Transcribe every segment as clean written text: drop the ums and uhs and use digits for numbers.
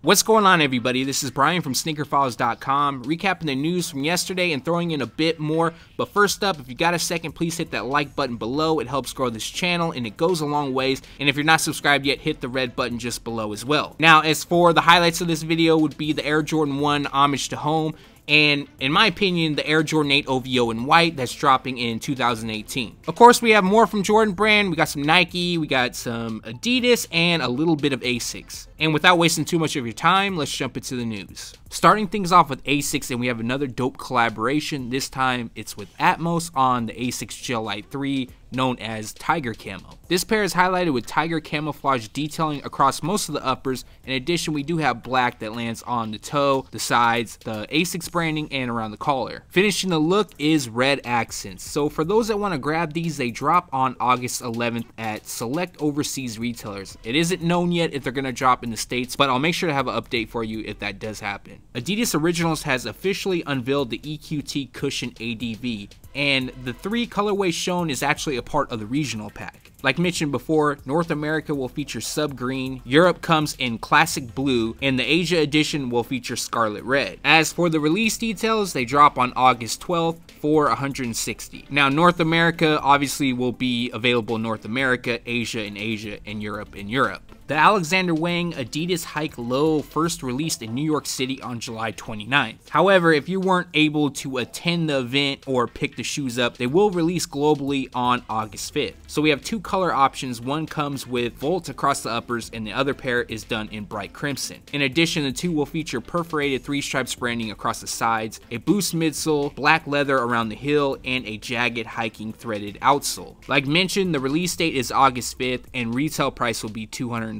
What's going on, everybody? This is Brian from SneakerFiles.com, recapping the news from yesterday and throwing in a bit more. But first up, if you got a second, please hit that like button below. It helps grow this channel and it goes a long ways. And if you're not subscribed yet, hit the red button just below as well. Now, as for the highlights of this video would be the Air Jordan 1 Homage to Home, and in my opinion, the Air Jordan 8 OVO in white that's dropping in 2018. Of course, we have more from Jordan Brand. We got some Nike, we got some Adidas, and a little bit of Asics. And without wasting too much of your time, let's jump into the news. Starting things off with Asics, and we have another dope collaboration. This time, it's with Atmos on the Asics Gel Lyte 3, known as Tiger Camo. This pair is highlighted with tiger camouflage detailing across most of the uppers. In addition, we do have black that lands on the toe, the sides, the Asics branding, and around the collar. Finishing the look is red accents. So for those that want to grab these, they drop on August 11th at select overseas retailers. It isn't known yet if they're going to drop in the States, but I'll make sure to have an update for you if that does happen. Adidas Originals has officially unveiled the EQT Cushion ADV, and the 3 colorways shown is actually a part of the regional pack. Like mentioned before, North America will feature sub green, Europe comes in classic blue, and the Asia edition will feature scarlet red. As for the release details, they drop on August 12th for $160. Now, North America obviously will be available in North America, Asia in Asia, and Europe in Europe. The Alexander Wang Adidas Hike Low first released in New York City on July 29th. However, if you weren't able to attend the event or pick the shoes up, they will release globally on August 5th. So we have 2 color options. One comes with volts across the uppers and the other pair is done in bright crimson. In addition, the 2 will feature perforated 3 stripes branding across the sides, a boost midsole, black leather around the heel, and a jagged hiking threaded outsole. Like mentioned, the release date is August 5th and retail price will be $230.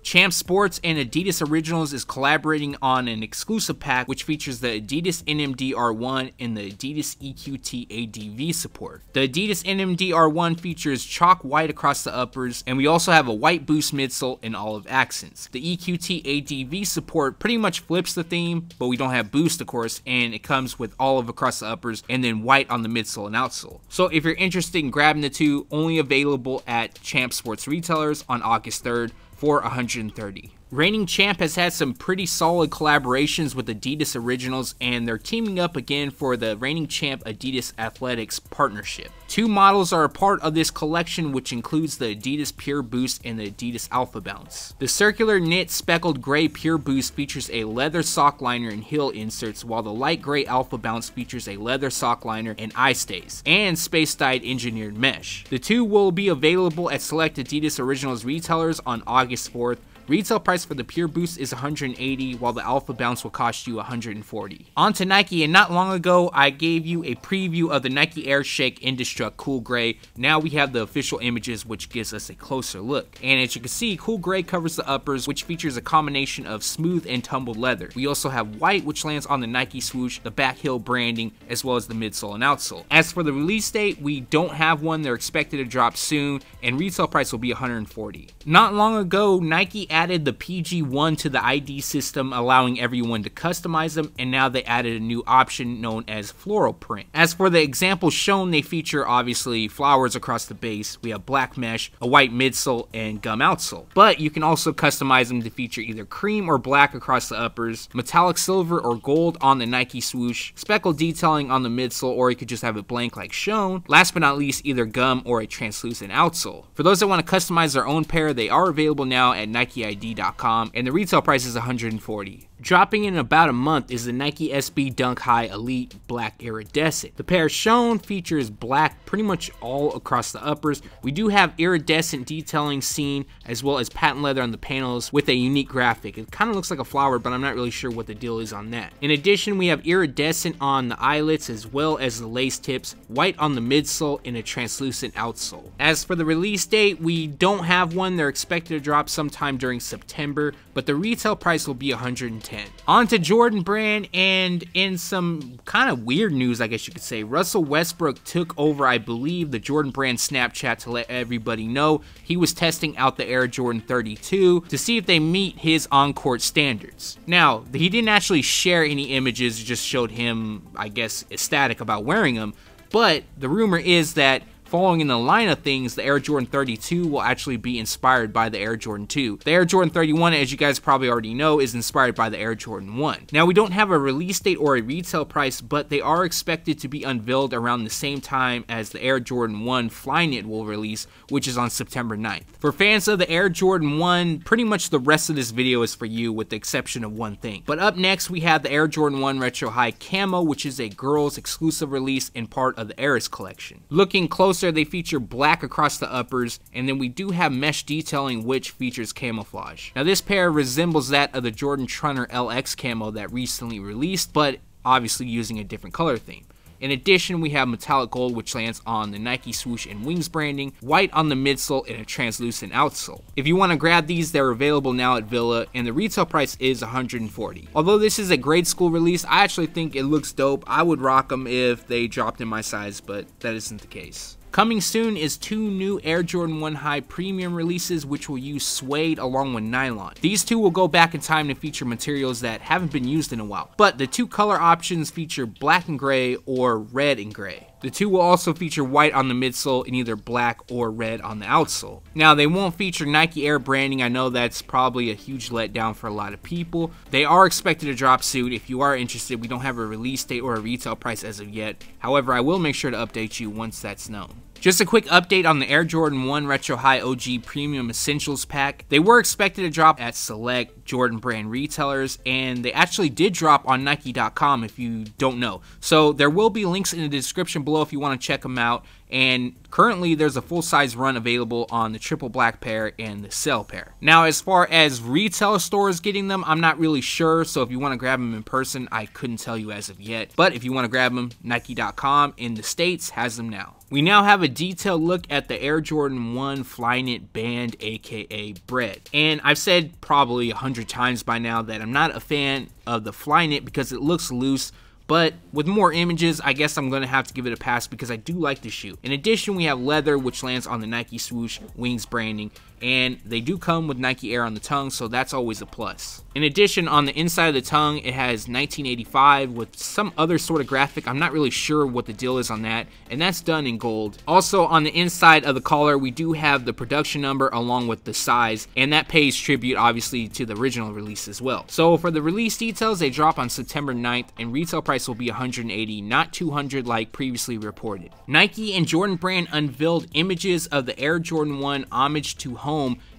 Champ Sports and Adidas Originals is collaborating on an exclusive pack which features the Adidas NMD R1 and the Adidas EQT ADV support. The Adidas NMD R1 features chalk white across the uppers, and we also have a white boost midsole and olive accents. The EQT ADV support pretty much flips the theme, but we don't have boost of course, and it comes with olive across the uppers and then white on the midsole and outsole. So if you're interested in grabbing the 2, only available at Champ Sports retailers on August 3rd for $130. Reigning Champ has had some pretty solid collaborations with Adidas Originals, and they're teaming up again for the Reigning Champ Adidas Athletics partnership. 2 models are a part of this collection, which includes the Adidas Pure Boost and the Adidas AlphaBounce. The circular knit speckled gray Pure Boost features a leather sock liner and heel inserts, while the light gray AlphaBounce features a leather sock liner and eye stays, and space-dyed engineered mesh. The 2 will be available at select Adidas Originals retailers on August 4th. Retail price for the Pure Boost is $180, while the AlphaBounce will cost you $140. On to Nike, and not long ago, I gave you a preview of the Nike Air Shake NDestrukt Cool Gray. Now we have the official images, which gives us a closer look. And as you can see, Cool Gray covers the uppers, which features a combination of smooth and tumbled leather. We also have white, which lands on the Nike swoosh, the back heel branding, as well as the midsole and outsole. As for the release date, we don't have one. They're expected to drop soon, and retail price will be $140. Not long ago, Nike added the PG1 to the ID system, allowing everyone to customize them, and now they added a new option known as Floral Print. As for the examples shown, they feature obviously flowers across the base, we have black mesh, a white midsole, and gum outsole. But you can also customize them to feature either cream or black across the uppers, metallic silver or gold on the Nike swoosh, speckled detailing on the midsole, or you could just have it blank like shown. Last but not least, either gum or a translucent outsole. For those that want to customize their own pair, they are available now at NikeID.com, and the retail price is $140. Dropping in about a month is the Nike SB Dunk High Elite Black Iridescent. The pair shown features black pretty much all across the uppers. We do have iridescent detailing seen, as well as patent leather on the panels with a unique graphic. It kind of looks like a flower, but I'm not really sure what the deal is on that. In addition, we have iridescent on the eyelets as well as the lace tips, white on the midsole, and a translucent outsole. As for the release date, we don't have one. They're expected to drop sometime during September, but the retail price will be $110. On to Jordan Brand, and in some kind of weird news, I guess you could say, Russell Westbrook took over, I believe, the Jordan Brand Snapchat to let everybody know he was testing out the Air Jordan 32 to see if they meet his on-court standards. Now, he didn't actually share any images, just showed him, I guess, ecstatic about wearing them, but the rumor is that following in the line of things, the Air Jordan 32 will actually be inspired by the Air Jordan 2. The Air Jordan 31, as you guys probably already know, is inspired by the Air Jordan 1. Now, we don't have a release date or a retail price, but they are expected to be unveiled around the same time as the Air Jordan 1 Flyknit will release, which is on September 9th. For fans of the Air Jordan 1, pretty much the rest of this video is for you with the exception of one thing. But up next, we have the Air Jordan 1 Retro High Camo, which is a girls exclusive release and part of the Heiress Collection. Looking closer, they feature black across the uppers, and then we do have mesh detailing which features camouflage. Now this pair resembles that of the Jordan Trunner LX Camo that recently released, but obviously using a different color theme. In addition, we have metallic gold, which lands on the Nike swoosh and wings branding, white on the midsole, and a translucent outsole. If you want to grab these, they're available now at Villa, and the retail price is $140. Although this is a grade school release, I actually think it looks dope. I would rock them if they dropped in my size, but that isn't the case. Coming soon is 2 new Air Jordan 1 High Premium releases, which will use suede along with nylon. These two will go back in time to feature materials that haven't been used in a while, but the 2 color options feature black and gray or red and gray. The 2 will also feature white on the midsole and either black or red on the outsole. Now, they won't feature Nike Air branding. I know that's probably a huge letdown for a lot of people. They are expected to drop soon. If you are interested, we don't have a release date or a retail price as of yet. However, I will make sure to update you once that's known. Just a quick update on the Air Jordan 1 Retro High OG Premium Essentials Pack. They were expected to drop at select Jordan brand retailers, and they actually did drop on Nike.com if you don't know. So there will be links in the description below if you want to check them out. And currently there's a full-size run available on the triple black pair and the cell pair. Now, as far as retail stores getting them, I'm not really sure, so if you want to grab them in person, I couldn't tell you as of yet. But if you want to grab them, Nike.com in the States has them now. We now have a detailed look at the Air Jordan 1 Flyknit Banned, aka Bread. And I've said probably 100 times by now that I'm not a fan of the Flyknit because it looks loose. But with more images, I guess I'm going to have to give it a pass because I do like the shoe. In addition, we have leather, which lands on the Nike swoosh, wings branding, and they do come with Nike Air on the tongue, so that's always a plus. In addition, on the inside of the tongue, it has 1985 with some other sort of graphic. I'm not really sure what the deal is on that, and that's done in gold. Also, on the inside of the collar, we do have the production number along with the size, and that pays tribute, obviously, to the original release as well. So for the release details, they drop on September 9th, and retail price will be $180, not $200 like previously reported. Nike and Jordan Brand unveiled images of the Air Jordan 1 Homage to Home,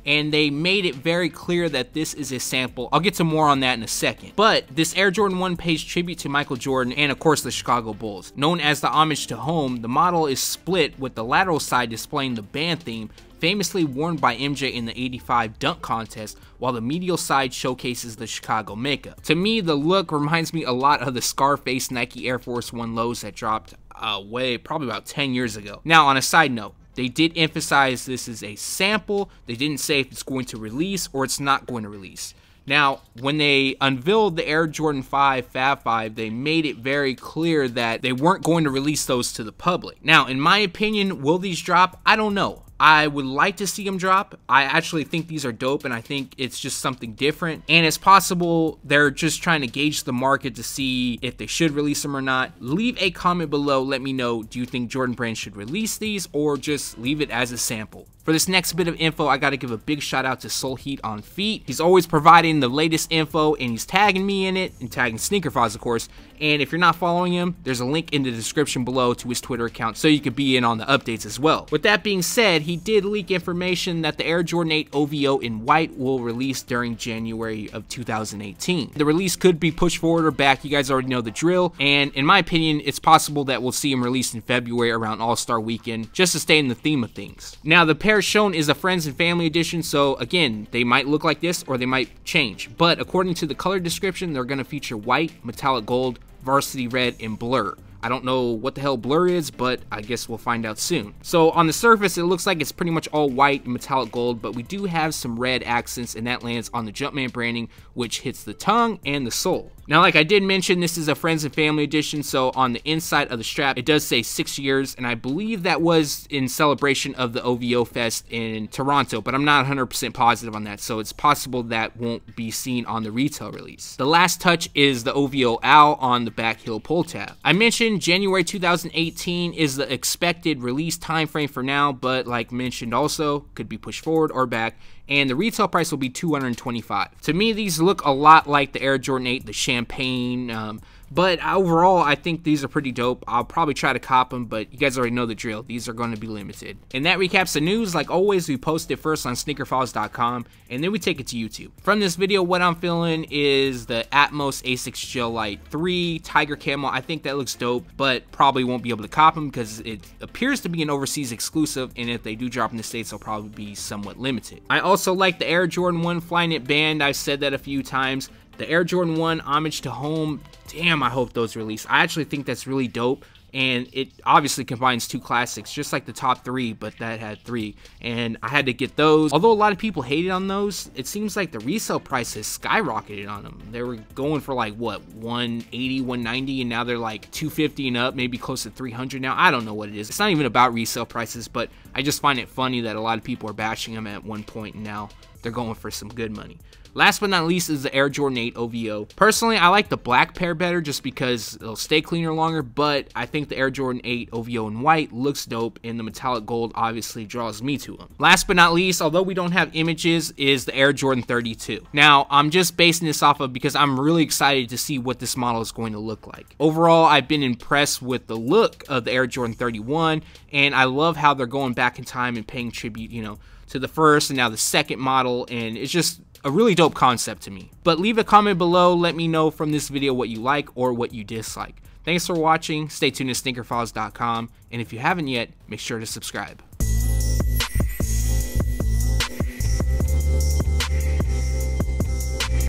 and they made it very clear that this is a sample. I'll get to more on that in a second. But this Air Jordan 1 pays tribute to Michael Jordan and of course the Chicago Bulls. Known as the Homage to Home, the model is split with the lateral side displaying the band theme, famously worn by MJ in the '85 dunk contest, while the medial side showcases the Chicago makeup. To me, the look reminds me a lot of the Scarface Nike Air Force 1 lows that dropped probably about 10 years ago. Now, on a side note, they did emphasize this is a sample. They didn't say if it's going to release or it's not going to release. Now, when they unveiled the Air Jordan 5 Fab 5, they made it very clear that they weren't going to release those to the public. Now, in my opinion, will these drop? I don't know. I would like to see them drop. I actually think these are dope, and I think it's just something different. And it's possible they're just trying to gauge the market to see if they should release them or not. Leave a comment below. Let me know, do you think Jordan Brand should release these or just leave it as a sample? For this next bit of info, I got to give a big shout out to Soul Heat on Feet. He's always providing the latest info, and he's tagging me in it, and tagging SneakerFiles, of course. And if you're not following him, there's a link in the description below to his Twitter account so you could be in on the updates as well. With that being said, he did leak information that the Air Jordan 8 OVO in white will release during January of 2018. The release could be pushed forward or back. You guys already know the drill. And in my opinion, it's possible that we'll see him released in February around All-Star Weekend, just to stay in the theme of things. Now, the pair shown is a Friends and Family edition, so again, they might look like this or they might change. But according to the color description, they're going to feature white, metallic gold, varsity red, and blur. I don't know what the hell blur is, but I guess we'll find out soon. So on the surface, it looks like it's pretty much all white and metallic gold, but we do have some red accents, and that lands on the Jumpman branding, which hits the tongue and the sole. Now, like I did mention, this is a friends and family edition, so on the inside of the strap, it does say 6 years, and I believe that was in celebration of the OVO Fest in Toronto, but I'm not 100% positive on that, so it's possible that won't be seen on the retail release. The last touch is the OVO owl on the back heel pull tab. I mentioned January 2018 is the expected release time frame for now, but like mentioned also, could be pushed forward or back, and the retail price will be $225. To me, these look a lot like the Air Jordan 8, the champagne, but overall, I think these are pretty dope. I'll probably try to cop them, but you guys already know the drill. These are going to be limited. And that recaps the news. Like always, we post it first on SneakerFiles.com, and then we take it to YouTube. From this video, what I'm feeling is the Atmos Asics Gel Lyte 3 Tiger Camo. I think that looks dope, but probably won't be able to cop them because it appears to be an overseas exclusive, and if they do drop in the States, they'll probably be somewhat limited. I also like the Air Jordan 1 Flyknit Banned. I've said that a few times. The Air Jordan 1 Homage to Home, damn, I hope those release. I actually think that's really dope, and it obviously combines two classics, just like the top 3, but that had 3, and I had to get those. Although a lot of people hated on those, it seems like the resale price has skyrocketed on them. They were going for like, what, 180, 190, and now they're like 250 and up, maybe close to 300 now. I don't know what it is. It's not even about resale prices, but I just find it funny that a lot of people are bashing them at one point, and now they're going for some good money. Last but not least is the Air Jordan 8 OVO. Personally, I like the black pair better just because it'll stay cleaner longer, but I think the Air Jordan 8 OVO in white looks dope, and the metallic gold obviously draws me to them. Last but not least, although we don't have images, is the Air Jordan 32. Now, I'm just basing this off of because I'm really excited to see what this model is going to look like. Overall, I've been impressed with the look of the Air Jordan 31, and I love how they're going back in time and paying tribute, you know, to the first and now the second model, and it's just a really dope concept to me. But leave a comment below, let me know from this video what you like or what you dislike. Thanks for watching, stay tuned to SneakerFiles.com, and if you haven't yet, make sure to subscribe.